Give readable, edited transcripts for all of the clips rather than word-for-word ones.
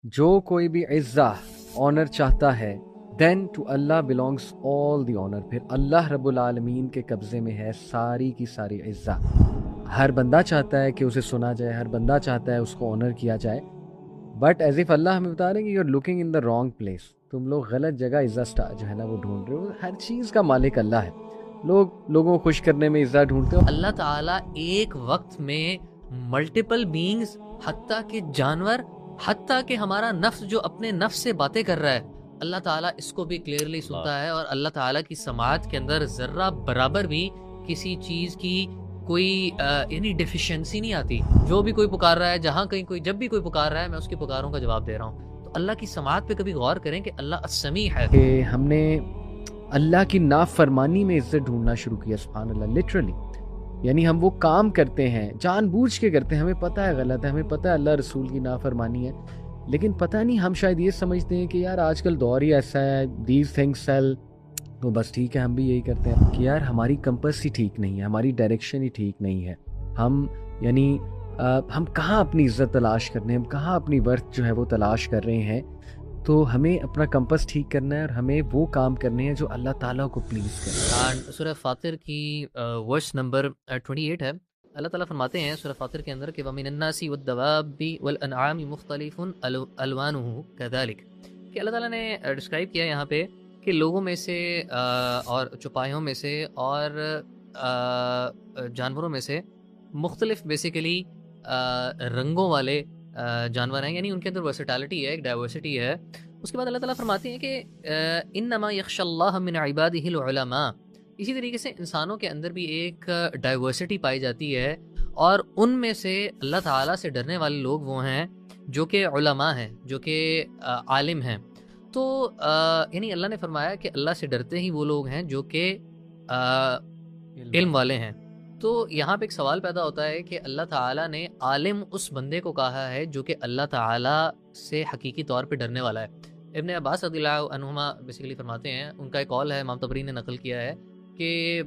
جو کوئی بھی عزہ آنر چاہتا ہے then to Allah belongs all the honour. پھر اللہ رب العالمین کے قبضے میں ہے ساری کی ساری عزہ. ہر بندہ چاہتا ہے کہ اسے سنا جائے, ہر بندہ چاہتا ہے اس کو آنر کیا جائے, بٹ ایز اف اللہ ہمیں بتا رہے ہیں کہ you are looking in the wrong place. تم لوگ غلط جگہ عزت جو ہے نا وہ ڈھونڈ رہے ہو. ہر چیز کا مالک اللہ ہے. لوگوں کو خوش کرنے میں عزت ڈھونڈتے ہو. اللہ تعالیٰ ایک وقت میں ملٹیپل بینگز, حتیٰ کہ جانور, حتیٰ کہ ہمارا نفس جو اپنے نفس سے باتیں کر رہا ہے, اللہ تعالیٰ اس کو بھی کلیئرلی سنتا ہے. اور اللہ تعالیٰ کی سماعت کے اندر ذرہ برابر بھی کسی چیز کی کوئی یعنی ڈیفیشنسی نہیں آتی. جو بھی کوئی پکار رہا ہے, جہاں کہیں کوئی جب بھی کوئی پکار رہا ہے, میں اس کی پکاروں کا جواب دے رہا ہوں. تو اللہ کی سماعت پہ کبھی غور کریں کہ اللہ السمیع ہے. کہ ہم نے اللہ کی نافرمانی میں عزت ڈھونڈنا شروع کیا. سبحان اللہ, لٹرلی. یعنی ہم وہ کام کرتے ہیں جان بوجھ کے کرتے ہیں, ہمیں پتہ ہے غلط ہے, ہمیں پتہ ہے اللہ رسول کی نافرمانی ہے, لیکن پتہ نہیں ہم شاید یہ سمجھتے ہیں کہ یار آج کل دور ہی ایسا ہے, دیز تھنگس سیل, تو بس ٹھیک ہے ہم بھی یہی کرتے ہیں. کہ یار ہماری کمپس ہی ٹھیک نہیں ہے, ہماری ڈائریکشن ہی ٹھیک نہیں ہے. ہم کہاں اپنی عزت تلاش کرنے ہیں, ہم کہاں اپنی ورتھ جو ہے وہ تلاش کر رہے ہیں. تو ہمیں اپنا کمپس ٹھیک کرنا ہے اور ہمیں وہ کام کرنے ہیں جو اللہ تعالیٰ کو پلیز کرے. سورہ فاطر کی ورس نمبر 28 ہے. اللہ تعالیٰ فرماتے ہیں سورہ فاطر کے اندر کہ وَمِنَ النَّاسِ وَالدَّوَابِّ وَالْأَنْعَامِ مُخْتَلِفٌ أَلْوَانُهُ كَذَلِكَ. کہ اللہ تعالیٰ نے ڈسکرائب کیا یہاں پہ کہ لوگوں میں سے اور چوپایوں میں سے اور جانوروں میں سے مختلف بیسیکلی رنگوں والے جانور ہیں, یعنی ان کے اندر ورسٹیلٹی ہے, ایک ڈائیورسٹی ہے. اس کے بعد اللہ تعالیٰ فرماتے ہیں کہ انما یخشی اللہ من عبادہ العلماء. اسی طریقے سے انسانوں کے اندر بھی ایک ڈائیورسٹی پائی جاتی ہے, اور ان میں سے اللہ تعالیٰ سے ڈرنے والے لوگ وہ ہیں جو کہ علماء ہیں, جو کہ عالم ہیں. تو یعنی اللہ نے فرمایا کہ اللہ سے ڈرتے ہی وہ لوگ ہیں جو کہ علم والے ہیں. تو یہاں پہ ایک سوال پیدا ہوتا ہے کہ اللہ تعالیٰ نے عالم اس بندے کو کہا ہے جو کہ اللہ تعالیٰ سے حقیقی طور پہ ڈرنے والا ہے. ابن عباس رضی اللہ عنہما بیسیکلی فرماتے ہیں, ان کا ایک قول ہے, امام طبری نے نقل کیا ہے, کہ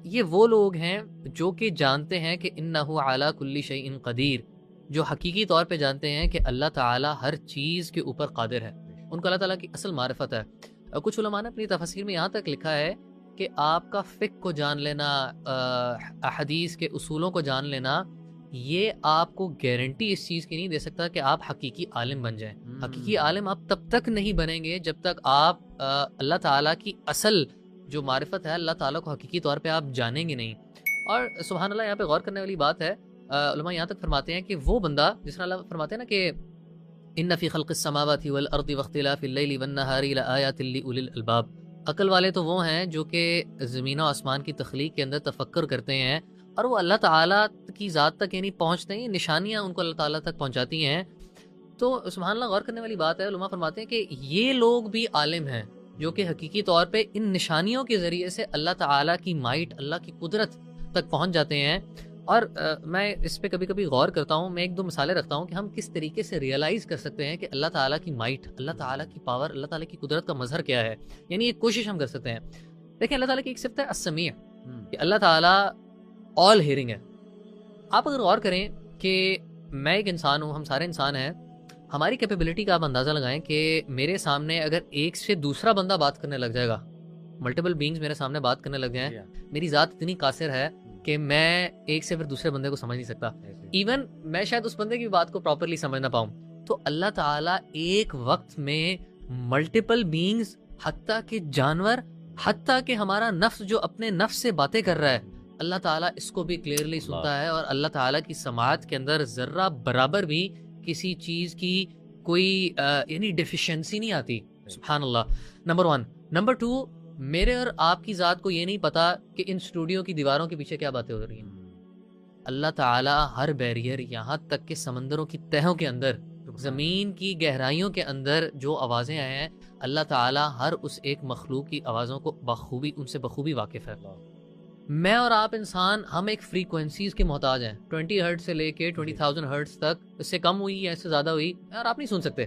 یہ وہ لوگ ہیں جو کہ جانتے ہیں کہ انہ علی کل شیء قدیر, جو حقیقی طور پہ جانتے ہیں کہ اللہ تعالیٰ ہر چیز کے اوپر قادر ہے. ان کو اللہ تعالیٰ کی اصل معرفت ہے. کچھ علماء نے اپنی تفسیر میں یہاں تک لکھا ہے کہ آپ کا فقہ کو جان لینا, احادیث کے اصولوں کو جان لینا, یہ آپ کو گارنٹی اس چیز کی نہیں دے سکتا کہ آپ حقیقی عالم بن جائیں. حقیقی عالم آپ تب تک نہیں بنیں گے جب تک آپ اللہ تعالیٰ کی اصل جو معرفت ہے, اللہ تعالیٰ کو حقیقی طور پہ آپ جانیں گے نہیں. اور سبحان اللہ, یہاں پہ غور کرنے والی بات ہے, علماء یہاں تک فرماتے ہیں کہ وہ بندہ, جس طرح اللہ فرماتے ہیں نا کہ ان فی خلق السماوات والارض واختلاف اللیل والنہار لآیات لأولی الالباب. عقل والے تو وہ ہیں جو کہ زمین و آسمان کی تخلیق کے اندر تفکر کرتے ہیں, اور وہ اللہ تعالیٰ کی ذات تک یعنی پہنچتے ہیں, نشانیاں ان کو اللہ تعالیٰ تک پہنچاتی ہیں. تو سبحان اللہ, غور کرنے والی بات ہے. علماء فرماتے ہیں کہ یہ لوگ بھی عالم ہیں جو کہ حقیقی طور پہ ان نشانیوں کے ذریعے سے اللہ تعالیٰ کی مائٹ, اللہ کی قدرت تک پہنچ جاتے ہیں. اور میں اس پہ کبھی کبھی غور کرتا ہوں, میں ایک دو مثالیں رکھتا ہوں کہ ہم کس طریقے سے ریئلائز کر سکتے ہیں کہ اللہ تعالیٰ کی مائٹ, اللہ تعالیٰ کی پاور, اللہ تعالیٰ کی قدرت کا مظہر کیا ہے. یعنی ایک کوشش ہم کر سکتے ہیں. دیکھیں, اللہ تعالیٰ کی ایک صفت ہے السمیع, کہ اللہ تعالیٰ آل ہیئرنگ ہے. آپ اگر غور کریں کہ میں ایک انسان ہوں, ہم سارے انسان ہیں, ہماری کیپیبلٹی کا آپ اندازہ لگائیں کہ میرے سامنے اگر ایک سے دوسرا بندہ بات کرنے لگ جائے گا, ملٹیپل بینگز میرے سامنے بات کرنے لگ جائیں, میری ذات اتنی قاصر ہے کہ میں ایک سے پھر دوسرے بندے کو سمجھ نہیں سکتا. ایون میں شاید اس بندے کی بات کو پراپرلی سمجھ نہ پاؤں. تو اللہ تعالیٰ ایک وقت میں ملٹیپل بینگز, حتیٰ کہ جانور, حتیٰ کہ ہمارا نفس جو اپنے نفس سے باتیں کر رہا ہے, اللہ تعالیٰ اس کو بھی کلیئرلی سنتا ہے. اور اللہ تعالیٰ کی سماعت کے اندر ذرہ برابر بھی کسی چیز کی کوئی یعنی ڈیفیشنسی نہیں آتی. سبحان اللہ, نمبر 1. نمبر 2, میرے اور آپ کی ذات کو یہ نہیں پتا کہ ان اسٹوڈیو کی دیواروں کے پیچھے کیا باتیں ہو رہی ہیں. اللہ تعالیٰ ہر بیریئر, یہاں تک کہ سمندروں کی تہوں کے اندر, زمین کی گہرائیوں کے اندر جو آوازیں آئے ہیں, اللہ تعالیٰ ہر اس ایک مخلوق کی آوازوں کو بخوبی, ان سے بخوبی واقف ہے. میں اور آپ انسان, ہم ایک فریکوینسیز کے محتاج ہیں. 20 ہرٹز سے لے کے 20,000 ہرٹز تک, اس سے کم ہوئی یا اس سے زیادہ ہوئی اور آپ نہیں سن سکتے.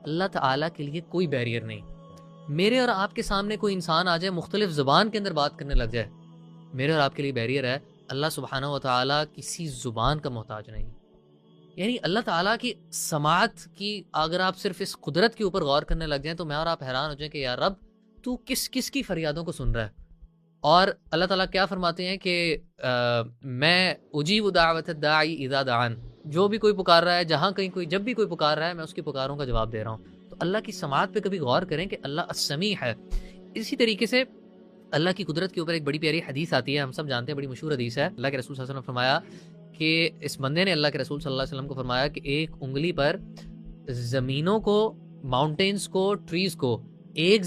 اللہ تعالیٰ کے لیے کوئی بیریئر نہیں. میرے اور آپ کے سامنے کوئی انسان آ جائے, مختلف زبان کے اندر بات کرنے لگ جائے, میرے اور آپ کے لیے بیریئر ہے. اللہ سبحانہ و تعالیٰ کسی زبان کا محتاج نہیں. یعنی اللہ تعالیٰ کی سماعت کی اگر آپ صرف اس قدرت کے اوپر غور کرنے لگ جائیں تو میں اور آپ حیران ہو جائیں کہ یا رب تو کس کس کی فریادوں کو سن رہا ہے. اور اللہ تعالیٰ کیا فرماتے ہیں کہ میں اجیب دعوت الداعی اذا دعان، جو بھی کوئی پکار رہا ہے، جہاں کہیں کوئی جب بھی کوئی پکار رہا ہے میں اس کی پکاروں کا جواب دے رہا ہوں. تو اللہ کی سماعت پہ کبھی غور کریں کہ اللہ السمیع ہے. اسی طریقے سے اللہ کی قدرت کے اوپر ایک بڑی پیاری حدیث آتی ہے، ہم سب جانتے ہیں، بڑی مشہور حدیث ہے. اللہ کے رسول صلی اللہ علیہ وسلم نے فرمایا کہ اس بندے نے اللہ کے رسول صلی اللہ علیہ وسلم کو فرمایا کہ ایک انگلی پر زمینوں کو، ماؤنٹینز کو، ٹریز کو، ایک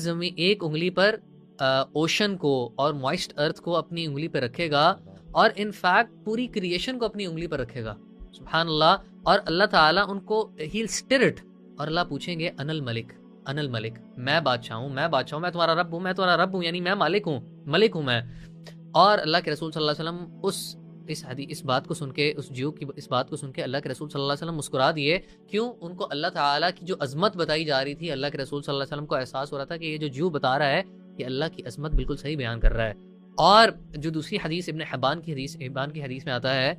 انگلی پر اوشن کو اور موائسٹ ارتھ کو اپنی انگلی پہ رکھے گا، اور انفیکٹ پوری کریشن کو اپنی انگلی پر رکھے گا. سبحان اللہ. اور اللہ تعالیٰ ان کو ہیل اسٹرٹ، اور اللہ پوچھیں گے ان الملک، ان الملک، میں بادشاہ ہوں، میں بادشاہ ہوں، میں تمہارا رب ہوں، میں تمہارا رب ہوں، یعنی میں مالک ہوں، ملک ہوں میں. اور اللہ کے رسول صلی اللہ علیہ وسلم اس بات کو سن کے، اس جیو کی اس بات کو سن کے اللہ کے رسول صلی اللہ علیہ وسلم مسکرا دیے. کیوں؟ ان کو اللہ تعالیٰ کی جو عظمت بتائی جا رہی تھی، اللہ کے رسول صلی اللہ علیہ وسلم کو احساس ہو رہا تھا کہ یہ جو جیو بتا رہا ہے یہ اللہ کی عظمت بالکل صحیح بیان کر رہا ہے. اور جو دوسری حدیث ابن حبان کی حدیث میں آتا ہے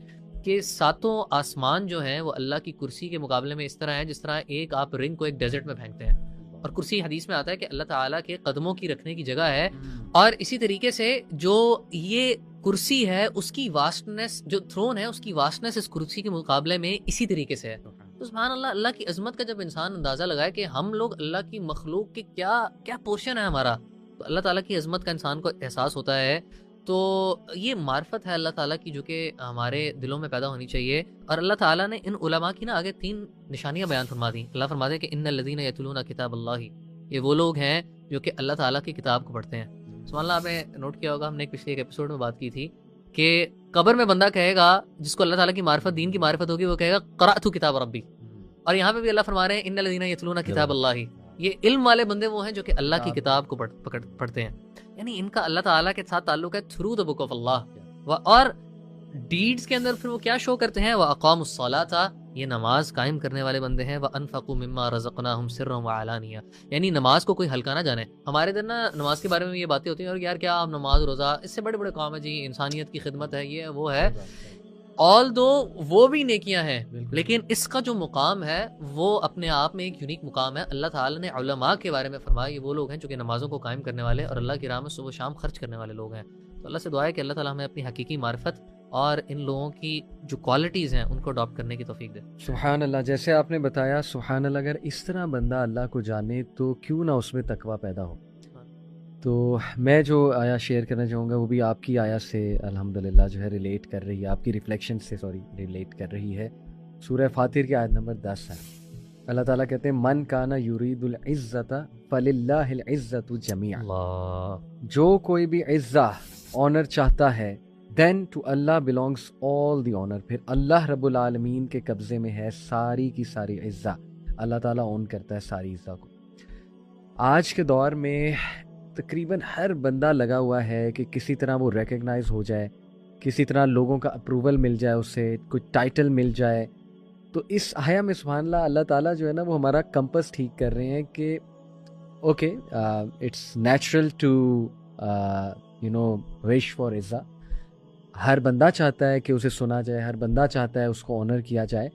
کہ ساتوں آسمان جو ہیں وہ اللہ کی کرسی کے مقابلے میں اس طرح ہیں جس طرح ایک آپ رنگ کو ایک ڈیزرٹ میں پھینکتے ہیں. اور کرسی حدیث میں آتا ہے کہ اللہ تعالیٰ کے قدموں کی رکھنے کی جگہ ہے. اور اسی طریقے سے جو یہ کرسی ہے اس کی واسٹنس، جو تھرون ہے اس کی واسٹنس اس کرسی کے مقابلے میں اسی طریقے سے ہے. تو سبحان اللہ، اللہ کی عظمت کا جب انسان اندازہ لگائے کہ ہم لوگ اللہ کی مخلوق کے کیا پورشن ہے ہمارا، تو اللہ تعالیٰ کی عظمت کا انسان کو احساس ہوتا ہے. تو یہ معرفت ہے اللہ تعالیٰ کی جو کہ ہمارے دلوں میں پیدا ہونی چاہیے. اور اللہ تعالیٰ نے ان علماء کی آگے 3 نشانیاں بیان فرما دیں. اللہ فرماتے ہیں کہ ان الذین یتلون کتاب اللہ، یہ وہ لوگ ہیں جو کہ اللہ تعالیٰ کی کتاب کو پڑھتے ہیں. سبحان اللہ. آپ نے نوٹ کیا ہوگا، ہم نے پچھلے ایک ایپیسوڈ میں بات کی تھی کہ قبر میں بندہ کہے گا، جس کو اللہ تعالیٰ کی معرفت، دین کی معرفت ہوگی، وہ کہے گا قرأت کتاب ربی. اور یہاں پہ بھی اللہ فرما رہے ہیں ان الذین یتلون کتاب اللہ، یہ علم والے بندے وہ ہیں جو کہ اللہ کی کتاب کو پڑھتے ہیں. یعنی ان کا اللہ تعالیٰ کے ساتھ تعلق ہے تھرو دا بک آف اللہ. اور ڈیڈز کے اندر پھر وہ کیا شو کرتے ہیں؟ وَأَقَامُوا الصَّلَاةَ، یہ نماز قائم کرنے والے بندے ہیں. وَأَنفَقُوا مِمَّا رَزَقْنَاهُمْ سِرًّا وَعَلَانِيَةً، یعنی نماز کو کوئی ہلکا نہ جانے. ہمارے ادھر نا نماز کے بارے میں یہ باتیں ہوتی ہیں، اور یار کیا آپ نماز روزہ، اس سے بڑے بڑے کام ہے جی، انسانیت کی خدمت ہے، یہ وہ ہے. آل دو وہ بھی نیکیاں ہیں، لیکن اس کا جو مقام ہے وہ اپنے آپ میں ایک یونیک مقام ہے. اللہ تعالیٰ نے علماء کے بارے میں فرمایا یہ وہ لوگ ہیں جو کہ نمازوں کو قائم کرنے والے اور اللہ کی راہ میں صبح و شام خرچ کرنے والے لوگ ہیں. تو اللہ سے دعا ہے کہ اللہ تعالیٰ ہمیں اپنی حقیقی معرفت اور ان لوگوں کی جو کوالٹیز ہیں ان کو اڈاپٹ کرنے کی توفیق دے. سبحان اللہ. جیسے آپ نے بتایا، سبحان اللہ، اگر اس طرح بندہ اللہ کو جانے تو کیوں نہ اس میں تقویٰ پیدا ہو. تو میں جو آیا شیئر کرنا چاہوں گا وہ بھی آپ کی آیا سے الحمدللہ جو ہے ریلیٹ کر رہی ہے، آپ کی ریفلیکشن سے ریلیٹ کر رہی ہے. سورہ فاطر کی آیت نمبر 10 ہے. اللہ تعالیٰ کہتے ہیں من کان یرید العزت فللہ العزت جمیعا، جو کوئی بھی عزت، آنر چاہتا ہے، then to Allah belongs all the honour, پھر اللہ رب العالمین کے قبضے میں ہے ساری کی ساری عزت. اللہ تعالیٰ اون کرتا ہے ساری عزت کو. آج کے دور میں تقریباً ہر بندہ لگا ہوا ہے کہ کسی طرح وہ ریکگنائز ہو جائے، کسی طرح لوگوں کا اپروول مل جائے، اسے کوئی ٹائٹل مل جائے. تو اس آیا میں سبحان اللہ، اللہ تعالیٰ جو ہے نا وہ ہمارا کمپس ٹھیک کر رہے ہیں کہ okay it's natural to wish for عزا. ہر بندہ چاہتا ہے کہ اسے سنا جائے، ہر بندہ چاہتا ہے اس کو آنر کیا جائے،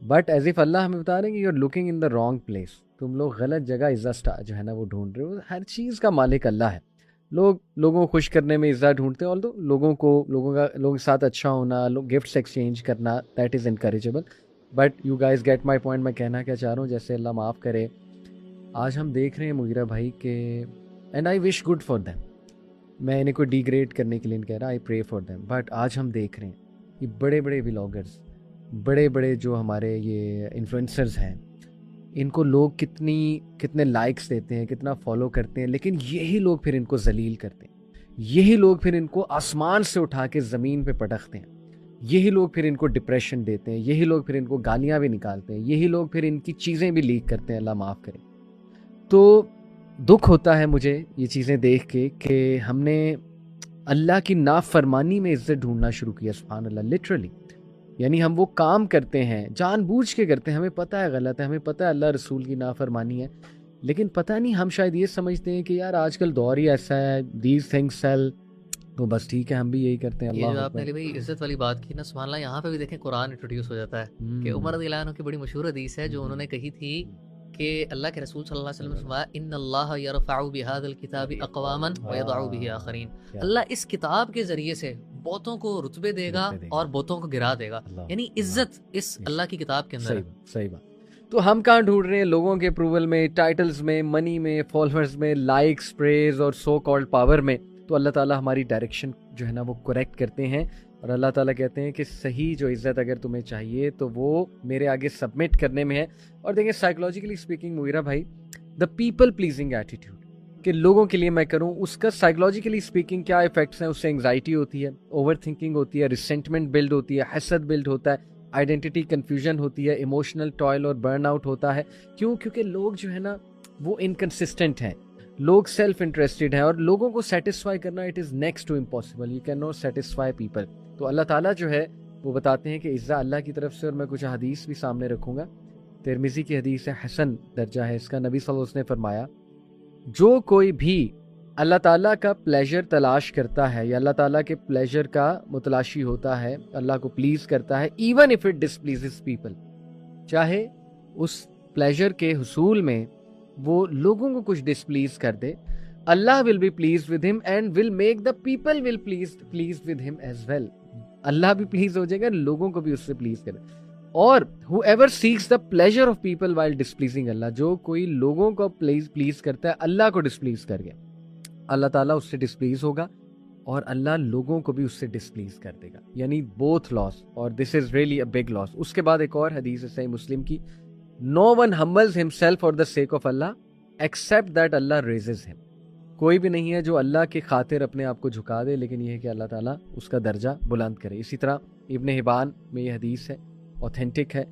بٹ ایز اف اللہ ہمیں بتا رہے ہیں کہ you are looking in the wrong place. تم لوگ غلط جگہ عزت جو ہے نا وہ ڈھونڈ رہے ہو. ہر چیز کا مالک اللہ ہے. لوگوں کو خوش کرنے میں عزت ڈھونڈتے ہیں، اور لوگوں کے ساتھ اچھا ہونا، گفٹس ایکسچینج کرنا، that is encourageable. But you guys get my point. میں کہنا کیا چاہ رہا ہوں، جیسے اللہ معاف کرے، آج ہم دیکھ رہے ہیں مغیرہ بھائی کہ and I wish good for them, میں انہیں کوئی ڈیگریڈ کرنے کے لیے نہیں کہہ رہا، آئی پرے فار دیم، بٹ آج ہم دیکھ رہے ہیں یہ بڑے بڑے ولاگرز، بڑے بڑے جو ہمارے یہ انفلوئنسرز ہیں، ان کو لوگ کتنے لائکس دیتے ہیں، کتنا فالو کرتے ہیں، لیکن یہی لوگ پھر ان کو ذلیل کرتے ہیں. یہی لوگ پھر ان کو آسمان سے اٹھا کے زمین پہ پٹکتے ہیں. یہی لوگ پھر ان کو ڈپریشن دیتے ہیں. یہی لوگ پھر ان کو گالیاں بھی نکالتے ہیں. یہی لوگ پھر ان کی چیزیں بھی لیک کرتے ہیں. اللہ معاف کرے. تو دکھ ہوتا ہے مجھے یہ چیزیں دیکھ کے کہ ہم نے اللہ کی نافرمانی میں عزت ڈھونڈنا شروع کیا. سبحان اللہ. لٹرلی یعنی ہم وہ کام کرتے ہیں، جان بوجھ کے کرتے ہیں، ہمیں پتہ ہے غلط ہے، ہمیں پتہ ہے اللہ رسول کی نافرمانی ہے، لیکن پتہ نہیں ہم شاید یہ سمجھتے ہیں کہ یار آج کل دور ہی ایسا ہے، دیز تھنگس سیل، تو بس ٹھیک ہے، ہم بھی یہی کرتے ہیں. یہ جو اللہ آپ نے علی بھائی عزت والی بات کی نا، سبحان اللہ، یہاں پہ بھی دیکھیں قرآن انٹروڈیوس ہو جاتا ہے کہ عمر رضی اللہ عنہ کی بڑی مشہور حدیث ہے جو انہوں نے کہی تھی کہ اللہ کے رسول صلی اللہ علیہ وسلم نے فرمایا ان اللہ یرفع بهذا الکتاب اقواما ویضع به آخرین، اللہ اس کتاب کے ذریعے سے بہتوں کو رتبے دے گا اور بہتوں کو گرا دے گا، یعنی عزت اس اللہ کی کتاب کے اندر ہے. صحیح بات. تو ہم کہاں ڈھونڈ رہے ہیں؟ لوگوں کے اپروول میں، ٹائٹلز میں، منی میں، فالوورز میں، لائکس، پریز اور سو کالڈ پاور میں. تو اللہ تعالیٰ ہماری ڈائریکشن جو ہے نا وہ کریکٹ کرتے ہیں، اور اللہ تعالیٰ کہتے ہیں کہ صحیح جو عزت اگر تمہیں چاہیے تو وہ میرے آگے سبمٹ کرنے میں ہے. اور دیکھیں سائیکولوجیکلی اسپیکنگ مغیرہ بھائی، دا پیپل پلیزنگ ایٹیٹیوڈ کہ لوگوں کے لیے میں کروں، اس کا سائیکولوجیکلی اسپیکنگ کیا افیکٹس ہیں؟ اس سے انگزائٹی ہوتی ہے، اوور تھنکنگ ہوتی ہے، ریسنٹمنٹ بلڈ ہوتی ہے، حسد بلڈ ہوتا ہے، آئیڈینٹی کنفیوژن ہوتی ہے، ایموشنل ٹوائل اور برن آؤٹ ہوتا ہے. کیوں؟ کیونکہ لوگ جو ہے نا وہ انکنسسٹنٹ ہیں، لوگ سیلف انٹرسٹڈ ہیں، اور لوگوں کو سیٹسفائی کرنا it is next to impossible. You can not satisfy people. تو اللہ تعالیٰ جو ہے وہ بتاتے ہیں کہ عزت اللہ کی طرف سے. اور میں کچھ حدیث بھی سامنے رکھوں گا. ترمذی کی حدیث ہے، حسن درجہ ہے اس کا. نبی صلی اللہ علیہ وسلم نے فرمایا جو کوئی بھی اللہ تعالیٰ کا پلیجر تلاش کرتا ہے یا اللہ تعالیٰ کے پلیجر کا متلاشی ہوتا ہے، اللہ کو پلیز کرتا ہے، ایون اف اٹ ڈسپلیزز پیپل، چاہے اس پلیجر کے حصول میں وہ لوگوں کو کچھ ڈسپلیز کر دے، Allah will be please with him and will make the people will please with him as well. اللہ بھی پلیز ہو جائے گا، لوگوں کو بھی اس سے پلیز کرے. اور whoever seeks the pleasure of people while displeasing اللہ، جو کوئی لوگوں کو پلیز کرتا ہے اللہ کو ڈسپلیز کر گیا، اللہ تعالیٰ اس سے ڈسپلیز ہوگا اور اللہ لوگوں کو بھی اس سے ڈسپلیز کر دے گا. یعنی both loss، اور this is really a big loss. اس کے بعد ایک اور حدیث ہے صحیح مسلم کی، no one humbles himself for the sake of Allah except that Allah raises him. کوئی بھی نہیں ہے جو اللہ کی خاطر اپنے آپ کو جھکا دے، لیکن یہ ہے کہ اللہ تعالیٰ اس کا درجہ بلند کرے. اسی طرح ابن حبان میں یہ حدیث ہے، authentic ہے،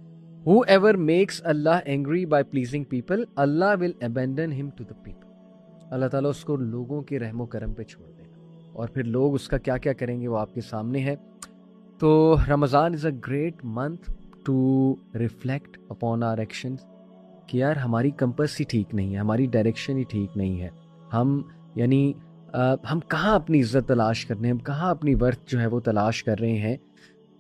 whoever makes Allah angry by pleasing people Allah will abandon him to the people. اللہ تعالیٰ اس کو لوگوں کے رحم و کرم پہ چھوڑ دے گا، اور پھر لوگ اس کا کیا کیا کریں گے وہ آپ کے سامنے ہے. تو رمضان is a great month to reflect upon our actions کہ یار ہماری کمپس ہی ٹھیک نہیں ہے، ہماری ڈائریکشن ہی ٹھیک نہیں ہے. ہم کہاں اپنی عزت تلاش کرنے ہیں، ہم کہاں اپنی ورتھ جو ہے وہ تلاش کر رہے ہیں.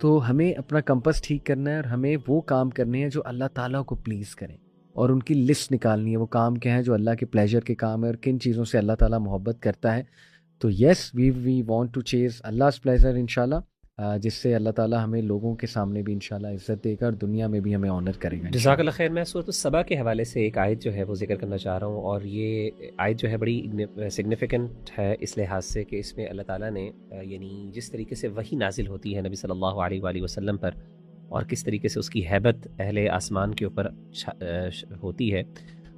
تو ہمیں اپنا کمپس ٹھیک کرنا ہے، اور ہمیں وہ کام کرنے ہیں جو اللہ تعالیٰ کو پلیز کریں، اور ان کی لسٹ نکالنی ہے. وہ کام کیا ہیں جو اللہ کے پلیجر کے کام ہے، اور کن چیزوں سے اللہ تعالیٰ محبت کرتا ہے. تو یس وی وانٹ ٹو چیز Allah's pleasure انشاءاللہ، جس سے اللہ تعالیٰ ہمیں لوگوں کے سامنے بھی انشاءاللہ عزت دے گا اور دنیا میں بھی ہمیں آنر کرے گا. جزاک اللہ خیر. میں سورۃ السبا کے حوالے سے ایک آیت جو ہے وہ ذکر کرنا چاہ رہا ہوں، اور یہ آیت جو ہے بڑی سگنیفیکنٹ ہے اس لحاظ سے کہ اس میں اللہ تعالیٰ نے یعنی جس طریقے سے وحی نازل ہوتی ہے نبی صلی اللہ علیہ وآلہ وسلم پر، اور کس طریقے سے اس کی ہیبت اہل آسمان کے اوپر ہوتی ہے،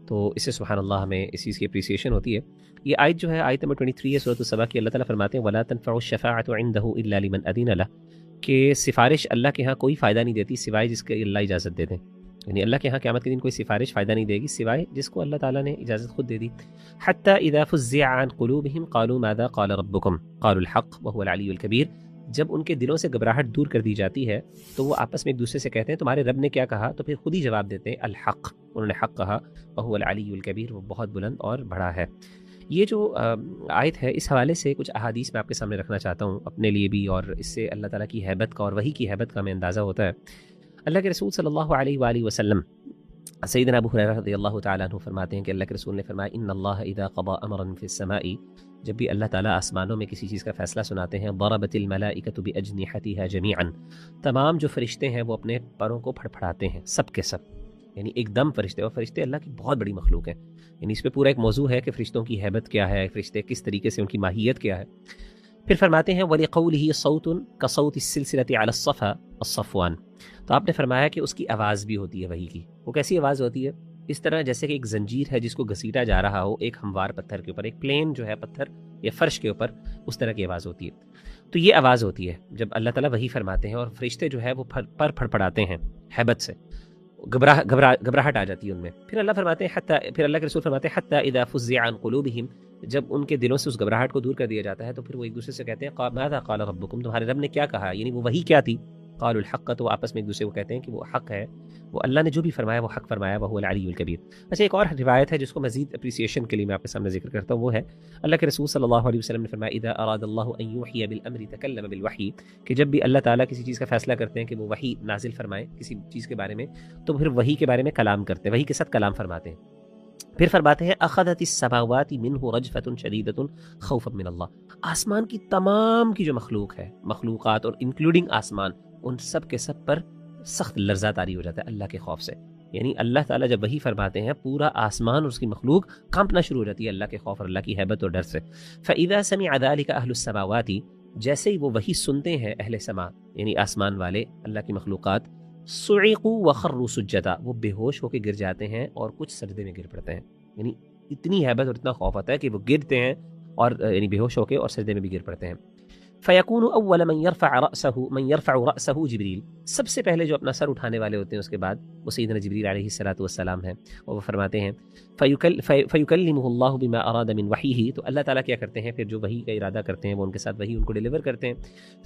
تو اس سے سبحان اللہ ہمیں اس چیز کی اپریسیشن ہوتی ہے. یہ آیت جو ہے آیت نمبر 23 ہے سورۃ السبا کی. اللہ تعالیٰ فرماتے ہیں وَلَا تَنفَعُ الشَّفَاعَةُ عِندَهُ إِلَّا لِمَنْ أَذِنَ لَهُ، کہ سفارش اللہ کے ہاں کوئی فائدہ نہیں دیتی سوائے جس کے اللہ اجازت دے دیں. یعنی اللہ کے ہاں قیامت کے دن کوئی سفارش فائدہ نہیں دے گی سوائے جس کو اللہ تعالیٰ نے اجازت خود دے دی. حَتَّى إِذَا فُزِّعَ عَنْ قُلُوبِهِمْ قَالُوا مَاذَا قَالَ رَبُّكُمْ قَالُوا الْحَقَّ وَهُوَ الْعَلِيُّ الْكَبِيرُ، جب ان کے دلوں سے گھبراہٹ دور کر دی جاتی ہے تو وہ آپس میں ایک دوسرے سے کہتے ہیں تمہارے رب نے کیا کہا، تو پھر خود ہی جواب دیتے ہیں الحق، انہوں نے حق کہا، وَهُوَ الْعَلِيُّ الْكَبِيرُ، وہ بہت بلند اور بڑا ہے. یہ جو آیت ہے اس حوالے سے کچھ احادیث میں آپ کے سامنے رکھنا چاہتا ہوں اپنے لیے بھی، اور اس سے اللہ تعالیٰ کی ہیبت کا اور وحی کی ہیبت کا ہمیں اندازہ ہوتا ہے. اللہ کے رسول صلی اللہ علیہ وآلہ وسلم سیدنا ابو ہریرہ رضی اللہ تعالیٰ عنہ فرماتے ہیں کہ اللہ کے رسول نے فرمایا ان اللہ اذا قضى امرا فی السماء، جب بھی اللہ تعالیٰ آسمانوں میں کسی چیز کا فیصلہ سناتے ہیں، ضربت الملائکۃ باجنحتها جميعا، تمام جو فرشتے ہیں وہ اپنے پروں کو پھڑپھڑاتے ہیں، سب کے سب، یعنی ایک دم فرشتے، اور فرشتے اللہ کی بہت بڑی مخلوق ہیں. یعنی اس پہ پورا ایک موضوع ہے کہ فرشتوں کی ہیبت کیا ہے، فرشتے کس طریقے سے، ان کی ماہیت کیا ہے. پھر فرماتے ہیں وَلِقَوْلِهِ صَوْتٌ كَصَوْتِ السِّلْسِلَةِ عَلَى الصَّفَا الصَّفْوَانِ، تو آپ نے فرمایا کہ اس کی آواز بھی ہوتی ہے وحی کی. وہ کیسی آواز ہوتی ہے؟ اس طرح جیسے کہ ایک زنجیر ہے جس کو گھسیٹا جا رہا ہو ایک ہموار پتھر کے اوپر، ایک پلین جو ہے پتھر یا فرش کے اوپر، اس طرح کی آواز ہوتی ہے. تو یہ آواز ہوتی ہے جب اللہ تعالیٰ وحی فرماتے ہیں، اور فرشتے جو ہے وہ پر پھڑپڑاتے ہیں ہیبت سے، گھبراہٹ آ جاتی ہے ان میں. پھر اللہ فرماتے ہیں پھر اللہ کے رسول فرماتے ہیں حتی اذا فزع عن قلوبہم، جب ان کے دلوں سے اس گھبراہٹ کو دور کر دیا جاتا ہے تو پھر وہ ایک دوسرے سے کہتے ہیں ماذا قال ربکم، تمہارے رب نے کیا کہا، یعنی وہ وحی کیا تھی قالوا الحق، تو آپس میں ایک دوسرے کو کہتے ہیں کہ وہ حق ہے، وہ اللہ نے جو بھی فرمایا وہ حق فرمایا، وهو العلی الکبیر۔ اچھا، ایک اور روایت ہے جس کو مزید اپریسیشن کے لیے میں آپ کے سامنے ذکر کرتا ہوں، وہ ہے اللہ کے رسول صلی اللہ علیہ وسلم نے فرمایا اذا اراد اللہ ان یوحی بالامر تکلم بالوحی، کہ جب بھی اللہ تعالیٰ کسی چیز کا فیصلہ کرتے ہیں کہ وہ وحی نازل فرمائے کسی چیز کے بارے میں، تو پھر وحی کے بارے میں کلام کرتے ہیں، وحی کے ساتھ کلام فرماتے ہیں۔ پھر فرماتے ہیں اخذت السماوات منہ رجفۃ شدیدۃ خوفا من اللہ، آسمان کی تمام کی جو مخلوق ہے، مخلوقات اور انکلوڈنگ آسمان، ان سب کے سب پر سخت لرزہ طاری ہو جاتا ہے اللہ کے خوف سے۔ یعنی اللہ تعالیٰ جب وحی فرماتے ہیں پورا آسمان اور اس کی مخلوق کانپنا شروع ہو جاتی ہے اللہ کے خوف اور اللہ کی ہیبت اور ڈر سے۔ فَإِذَا سَمِعَ ذَلِكَ أَهْلُ السَّمَاوَاتِ، جیسے ہی وہ وحی سنتے ہیں اہل سما یعنی آسمان والے، اللہ کی مخلوقات، صُعِقُوا وَخَرُّوا سُجَّدًا، وہ بے ہوش ہو کے گر جاتے ہیں اور کچھ سجدے میں گر پڑتے ہیں۔ یعنی اتنی ہیبت اور اتنا خوف آتا ہے کہ وہ گرتے ہیں اور یعنی بے ہوش ہو کے اور سجدے میں بھی گر پڑتے ہیں۔ فَيَكُونُ أَوَّلَ مَنْ يَرْفَعُ رَأْسَهُ جبریل، سب سے پہلے جو اپنا سر اٹھانے والے ہوتے ہیں اس کے بعد وہ سیدنا جبریل علیہ الصلاۃ والسلام ہیں، اور وہ فرماتے ہیں فَيُكَلِّمُهُ اللَّهُ بِمَا أَرَادَ مِنْ وَحْيِهِ، تو اللہ تعالیٰ کیا کرتے ہیں پھر جو وحی کا ارادہ کرتے ہیں وہ ان کے ساتھ وحی ان کو ڈیلیور کرتے ہیں۔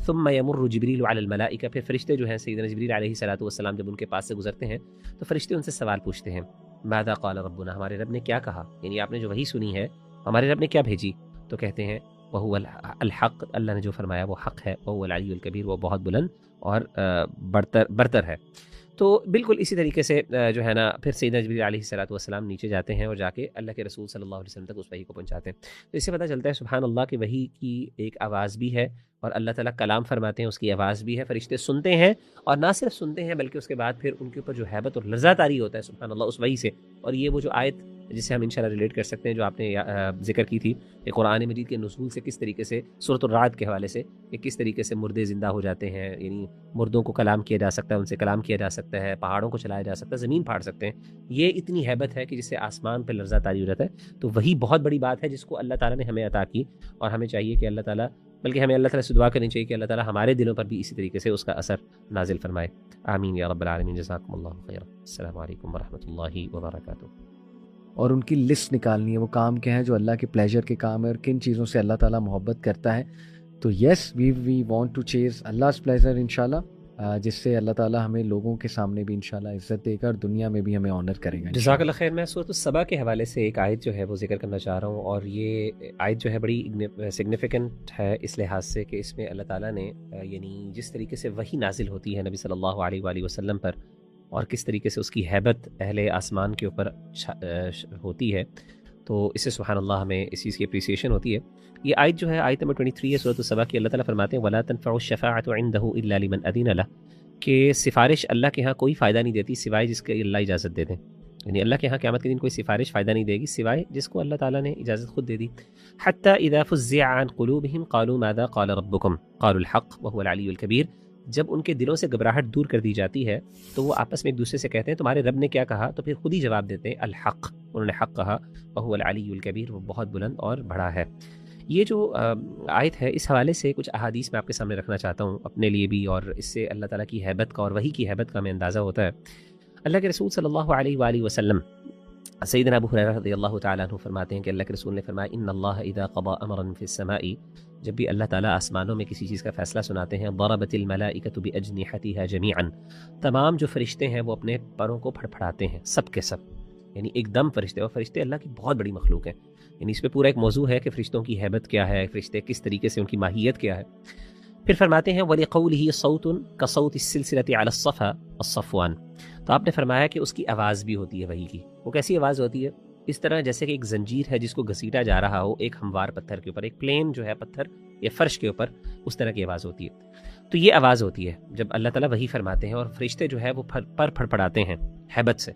ثُمَّ يَمُرُّ جبریل علی الملائکہ، پھر فرشتے جو ہیں سیدنا جبریل علیہ الصلاۃ والسلام جب ان کے پاس سے گزرتے ہیں تو فرشتے ان سے سوال پوچھتے ہیں، ماذا قال ربنا، ہمارے رب نے کیا کہا، یعنی آپ نے جو وحی سنی ہے ہمارے رب نے کیا بھیجی، تو کہتے ہیں وہو الحق، اللہ نے جو فرمایا وہ حق ہے، وہو العلی الکبیر، وہ بہت بلند اور برتر ہے۔ تو بالکل اسی طریقے سے جو ہے نا پھر سیدنا جبریل علیہ الصلاۃ والسلام نیچے جاتے ہیں اور جا کے اللہ کے رسول صلی اللہ علیہ وسلم تک اس وحی کو پہنچاتے ہیں۔ تو اس سے پتہ چلتا ہے سبحان اللہ کہ وحی کی ایک آواز بھی ہے اور اللہ تعالیٰ کلام فرماتے ہیں، اس کی آواز بھی ہے، فرشتے سنتے ہیں، اور نہ صرف سنتے ہیں بلکہ اس کے بعد پھر ان کے اوپر جو ہیبت اور لرزہ طاری ہوتا ہے سبحان اللہ اس وحی سے۔ اور یہ وہ جو آیت جسے ہم انشاءاللہ ریلیٹ کر سکتے ہیں جو آپ نے ذکر کی تھی کہ قرآن مجید کے نزول سے کس طریقے سے، سورۃ الرعد کے حوالے سے، کہ کس طریقے سے مردے زندہ ہو جاتے ہیں، یعنی مردوں کو کلام کیا جا سکتا ہے، ان سے کلام کیا جا سکتا ہے، پہاڑوں کو چلایا جا سکتا ہے، زمین پھاڑ سکتے ہیں۔ یہ اتنی ہیبت ہے کہ جس سے آسمان پہ لرزہ طاری ہو جاتا ہے۔ تو وہی بہت بڑی بات ہے جس کو اللہ تعالیٰ نے ہمیں عطا کی، اور ہمیں چاہیے کہ اللہ تعالیٰ، بلکہ ہمیں اللہ تعالیٰ سے دعا کرنی چاہیے کہ اللہ تعالیٰ ہمارے دلوں پر بھی اسی طریقے سے اس کا اثر نازل فرمائے۔ آمین یا رب العالمین۔ جزاکم اللہ خیر۔ السلام علیکم ورحمۃ اللہ وبرکاتہ۔ اور ان کی لسٹ نکالنی ہے، وہ کام کیا ہے جو اللہ کے پلیجر کے کام ہے اور کن چیزوں سے اللہ تعالیٰ محبت کرتا ہے۔ تو یس وی وانٹ ٹو چیز اللہ's پلیزر انشاءاللہ، جس سے اللہ تعالیٰ ہمیں لوگوں کے سامنے بھی انشاءاللہ عزت دے گا اور دنیا میں بھی ہمیں آنر کرے گا۔ جزاک اللہ خیر۔ میں سورۃ السبا کے حوالے سے ایک آیت جو ہے وہ ذکر کرنا چاہ رہا ہوں، اور یہ آیت جو ہے بڑی سگنیفیکنٹ ہے اس لحاظ سے کہ اس میں اللہ تعالیٰ نے یعنی جس طریقے سے وحی نازل ہوتی ہے نبی صلی اللہ علیہ وآلہ وسلم پر، اور کس طریقے سے اس کی ہیبت اہل آسمان کے اوپر ہوتی ہے، تو اس سے سبحان اللہ ہمیں اس چیز کی اپریسیشن ہوتی ہے۔ یہ آیت جو ہے آیت نمبر 23 ہے سورۃ السبا کی، اللہ تعالیٰ فرماتے ہیں وَلَا تَنفَعُ الشَّفَاعَةُ عِندَهُ إِلَّا لِمَنْ أَذِنَ لَهُ، کہ سفارش اللہ کے ہاں کوئی فائدہ نہیں دیتی سوائے جس کے اللہ اجازت دے دیں۔ یعنی اللہ کے ہاں قیامت کے دن کوئی سفارش فائدہ نہیں دے گی سوائے جس کو اللہ تعالیٰ نے اجازت خود دے دی۔ حَتَّى إِذَا فُزِّعَ عَنْ قُلُوبِهِمْ قَالُوا مَاذَا قَالَ رَبُّكُمْ قَالُوا الْحَقَّ وَهُوَ الْعَلِيُّ الْكَبِيرُ، جب ان کے دلوں سے گھبراہٹ دور کر دی جاتی ہے تو وہ آپس میں ایک دوسرے سے کہتے ہیں تمہارے رب نے کیا کہا، تو پھر خود ہی جواب دیتے ہیں الحق، انہوں نے حق کہا، وَهُوَ الْعَلِيُّ الْكَبِيرُ، وہ بہت بلند اور بڑا ہے۔ یہ جو آیت ہے اس حوالے سے کچھ احادیث میں آپ کے سامنے رکھنا چاہتا ہوں اپنے لیے بھی، اور اس سے اللہ تعالیٰ کی ہیبت کا اور وحی کی ہیبت کا ہمیں اندازہ ہوتا ہے۔ اللہ کے رسول صلی اللہ علیہ وآلہ وسلم، سیدنا ابو ہریرہ رضی اللہ تعالیٰ عنہ فرماتے ہیں کہ اللہ کے رسول نے فرمایا ان اللہ اذا قضى امرا فی السماء، جب بھی اللہ تعالیٰ آسمانوں میں کسی چیز کا فیصلہ سناتے ہیں ضربت الملائکۃ باجنحتها جميعا، تمام جو فرشتے ہیں وہ اپنے پروں کو پھڑپھڑاتے ہیں، سب کے سب، یعنی ایک دم فرشتے، اور فرشتے اللہ کی بہت بڑی مخلوق ہیں، یعنی اس پہ پورا ایک موضوع ہے کہ فرشتوں کی ہیبت کیا ہے، فرشتے کس طریقے سے، ان کی ماہیت کیا ہے۔ پھر فرماتے ہیں وَلِقَوْلِهِ صَوْتٌ كَصَوْتِ السِّلْسِلَةِ عَلَى الصَّفَا الصَّفْوَانِ، تو آپ نے فرمایا کہ اس کی آواز بھی ہوتی ہے وحی کی۔ وہ کیسی آواز ہوتی ہے؟ اس طرح جیسے کہ ایک زنجیر ہے جس کو گھسیٹا جا رہا ہو ایک ہموار پتھر کے اوپر، ایک پلین جو ہے پتھر یا فرش کے اوپر، اس طرح کی آواز ہوتی ہے۔ تو یہ آواز ہوتی ہے جب اللہ تعالیٰ وحی فرماتے ہیں، اور فرشتے جو ہے وہ پر پھڑپڑاتے ہیں ہیبت سے،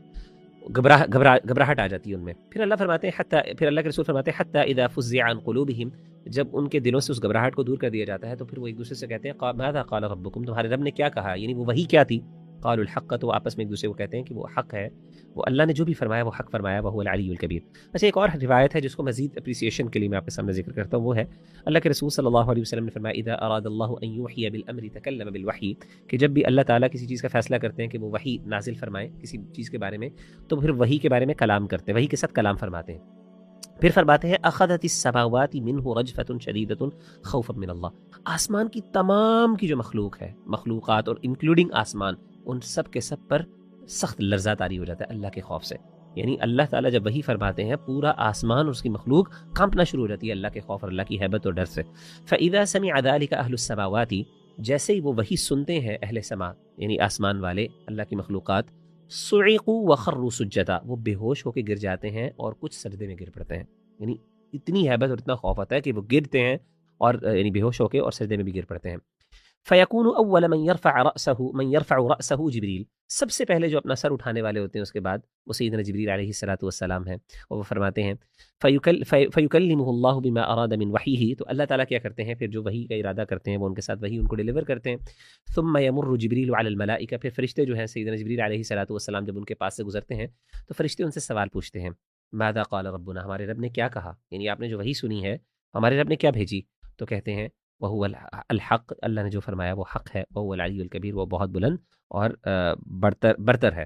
گھبراہٹ آ جاتی ہے ان میں۔ پھر اللہ فرماتے ہیں پھر اللہ کے رسول فرماتے ہیں حتی اذا فزع عن قلوبہم، جب ان کے دلوں سے اس گھبراہٹ کو دور کر دیا جاتا ہے تو پھر وہ ایک دوسرے سے کہتے ہیں ماذا قال ربکم، تمہارے رب نے کیا کہا، یعنی وہ وحی کیا تھی۔ قالوا الحق، تو آپس میں ایک دوسرے کو کہتے ہیں کہ وہ حق ہے، وہ اللہ نے جو بھی فرمایا وہ حق فرمایا، وهو العلی الکبیر۔ اچھا، ایک اور روایت ہے جس کو مزید اپریسیشن کے لیے میں آپ کے سامنے ذکر کرتا ہوں، وہ ہے اللہ کے رسول صلی اللہ علیہ وسلم نے فرمایا اذا اراد اللہ ان یوحی بالامر تکلم بالوحی، کہ جب بھی اللہ تعالیٰ کسی چیز کا فیصلہ کرتے ہیں کہ وہ وحی نازل فرمائے کسی چیز کے بارے میں، تو پھر وحی کے بارے میں کلام کرتے ہیں، وحی کے ساتھ کلام فرماتے ہیں۔ پھر فرماتے ہیں اخذت السماوات منہ رجفۃ شدیدۃ خوفا من اللہ، آسمان کی تمام کی جو مخلوق ہے، مخلوقات اور انکلوڈنگ آسمان، ان سب کے سب پر سخت لرزہ طاری ہو جاتا ہے اللہ کے خوف سے. یعنی اللہ تعالیٰ جب وحی فرماتے ہیں پورا آسمان اور اس کی مخلوق کانپنا شروع ہو جاتی ہے اللہ کے خوف اور اللہ کی ہیبت اور ڈر سے. فَإِذَا سَمِعَ ذَلِكَ أَهْلُ السَّمَاوَاتِ، جیسے ہی وہ وحی سنتے ہیں اہل سما یعنی آسمان والے اللہ کی مخلوقات، صُعِقُوا وَخَرُّوا سُجَّدًا، وہ بے ہوش ہو کے گر جاتے ہیں اور کچھ سجدے میں گر پڑتے ہیں. یعنی اتنی ہیبت اور اتنا خوف آتا ہے کہ وہ گرتے ہیں اور یعنی بے ہوش ہو کے اور سجدے میں بھی گر پڑتے ہیں. فَيَكُونُ أَوَّلَ مَنْ يَرْفَعُ رَأْسَهُ جبریل، سب سے پہلے جو اپنا سر اٹھانے والے ہوتے ہیں اس کے بعد وہ سیدنا جبریل علیہ السلام ہیں. اور وہ فرماتے ہیں فَيُكَلِّمُهُ اللَّهُ بِمَا أَرَادَ مِنْ وَحْيِهِ، تو اللہ تعالیٰ کیا کرتے ہیں پھر جو وحی کا ارادہ کرتے ہیں وہ ان کے ساتھ وحی ان کو ڈیلیور کرتے ہیں. ثُمَّ يَمُرُّ جبریل عَلَى الْمَلَائِكَةِ، پھر فرشتے جو ہیں سیدنا جبریل علیہ السلام جب ان کے پاس سے گزرتے ہیں تو فرشتے ان سے سوال پوچھتے ہیں، ماذا قال ربنا، ہمارے رب نے کیا کہا، یعنی آپ نے جو وحی سنی ہے ہمارے رب نے کیا بھیجی. تو کہتے ہیں وَهُوَ الْحَقُّ، اللہ نے جو فرمایا وہ حق ہے، وَهُوَ الْعَلِيُّ الْكَبِيرُ، وہ بہت بلند اور برتر ہے.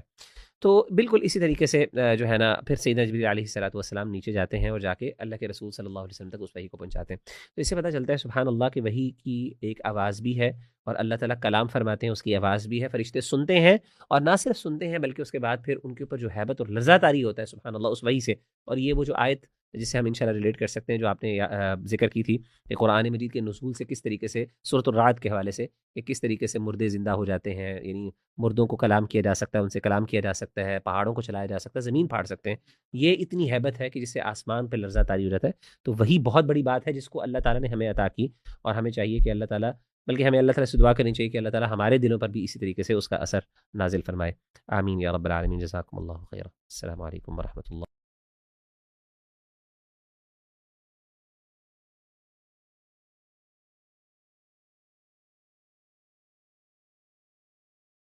تو بالکل اسی طریقے سے جو ہے نا پھر سیدنا جبریل علیہ السلام نیچے جاتے ہیں اور جا کے اللہ کے رسول صلی اللہ علیہ وسلم تک اس وحی کو پہنچاتے ہیں. تو اس سے پتہ چلتا ہے سبحان اللہ کہ وحی کی ایک آواز بھی ہے اور اللہ تعالیٰ کلام فرماتے ہیں اس کی آواز بھی ہے، فرشتے سنتے ہیں اور نہ صرف سنتے ہیں بلکہ اس کے بعد پھر ان کے اوپر جو ہیبت اور لرزہ طاری ہوتا ہے سبحان اللہ اس وحی سے. اور یہ وہ جو آیت جسے ہم انشاءاللہ ریلیٹ کر سکتے ہیں جو آپ نے ذکر کی تھی کہ قرآن مجید کے نزول سے کس طریقے سے سورۃ الرعد کے حوالے سے کہ کس طریقے سے مردے زندہ ہو جاتے ہیں، یعنی مردوں کو کلام کیا جا سکتا ہے، ان سے کلام کیا جا سکتا ہے، پہاڑوں کو چلایا جا سکتا ہے، زمین پھاڑ سکتے ہیں. یہ اتنی ہیبت ہے کہ جس سے آسمان پہ لرزہ طاری ہو جاتا ہے. تو وہی بہت بڑی بات ہے جس کو اللہ تعالیٰ نے ہمیں عطا کی، اور ہمیں چاہیے کہ اللہ تعالیٰ بلکہ ہمیں اللہ تعالیٰ سے دعا کرنی چاہیے کہ اللہ تعالیٰ ہمارے دلوں پر بھی اسی طریقے سے اس کا اثر نازل فرمائے. آمین یا رب العالمین. جزاکم اللہ خیر. السلام علیکم ورحمۃ اللہ.